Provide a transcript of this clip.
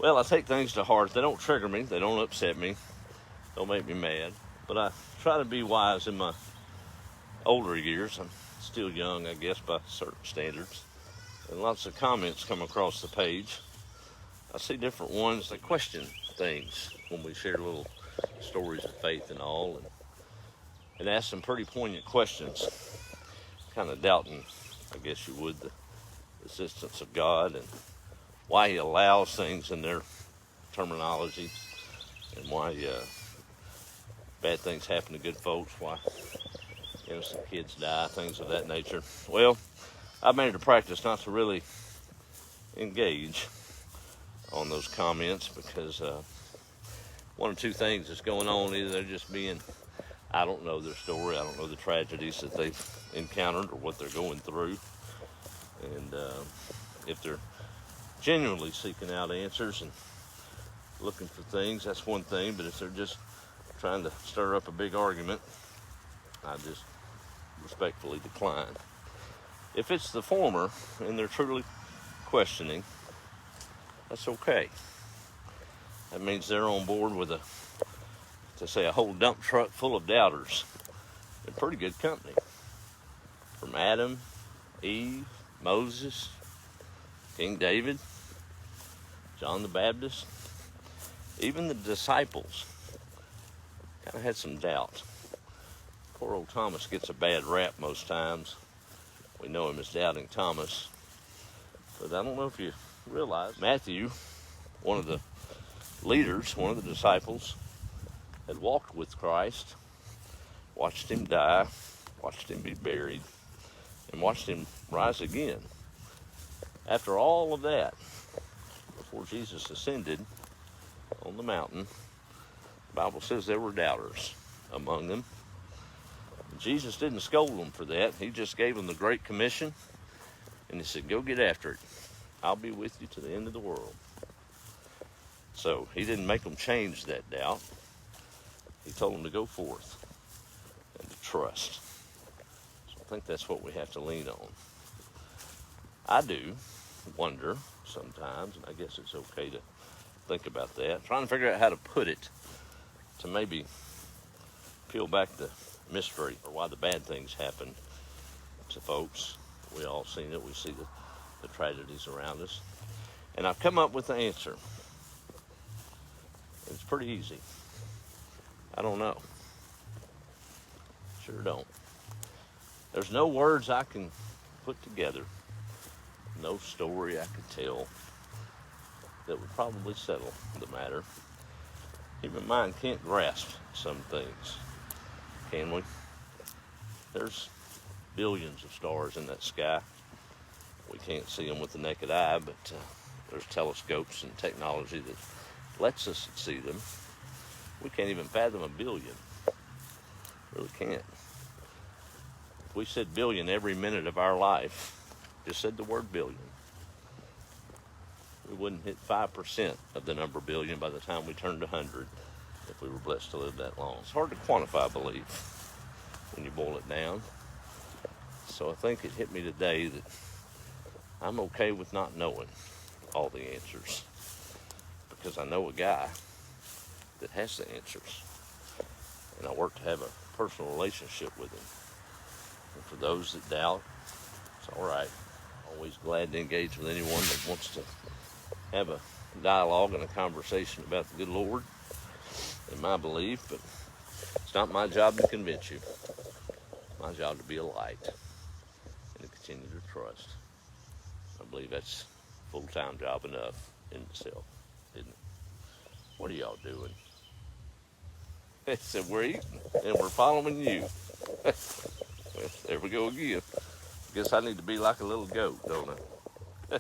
Well, I take things to heart. They don't trigger me. They don't upset me. Don't make me mad. But I try to be wise in my older years. I'm still young, I guess, by certain standards. And lots of comments come across the page. I see different ones that question things when we share little stories of faith and all, and ask some pretty poignant questions, kind of doubting, I guess you would, the existence of God and why he allows things in their terminology, and why bad things happen to good folks, why innocent kids die, things of that nature. Well, I've made it a practice not to really engage on those comments, because one or two things is going on. Either they're just being, I don't know their story, I don't know the tragedies that they've encountered or what they're going through, and if they're genuinely seeking out answers and looking for things, that's one thing. But if they're just trying to stir up a big argument, I just respectfully decline. If it's the former and they're truly questioning, that's okay. That means they're on board with a whole dump truck full of doubters. They're pretty good company. From Adam, Eve, Moses, King David, John the Baptist, even the disciples kind of had some doubt. Poor old Thomas gets a bad rap most times. We know him as Doubting Thomas. But I don't know if you realize, Matthew, one of the leaders, one of the disciples, had walked with Christ, watched him die, watched him be buried, and watched him rise again. After all of that, before Jesus ascended on the mountain, the Bible says there were doubters among them. Jesus didn't scold them for that. He just gave them the Great Commission, and he said, go get after it. I'll be with you to the end of the world. So he didn't make them change that doubt. He told them to go forth and to trust. So I think that's what we have to lean on. I do wonder sometimes, and I guess it's okay to think about that, trying to figure out how to put it to maybe peel back the mystery or why the bad things happen to folks. We all seen it. We see the tragedies around us. And I've come up with the answer. It's pretty easy. I don't know. Sure don't. There's no words I can put together, no story I could tell that would probably settle the matter. Human mind can't grasp some things, can we? There's billions of stars in that sky. We can't see them with the naked eye, but there's telescopes and technology that lets us see them. We can't even fathom a billion. Really can't. If we said billion every minute of our life, just said the word billion, we wouldn't hit 5% of the number billion by the time we turned 100 if we were blessed to live that long. It's hard to quantify belief when you boil it down. So I think it hit me today that I'm okay with not knowing all the answers, because I know a guy that has the answers, and I work to have a personal relationship with him. And for those that doubt, it's all right. Always glad to engage with anyone that wants to have a dialogue and a conversation about the good Lord and my belief, but it's not my job to convince you. It's my job to be a light and to continue to trust. I believe that's a full-time job enough in itself, isn't it? What are y'all doing? They said, we're eating and we're following you. Well, there we go again. Guess I need to be like a little goat, don't I?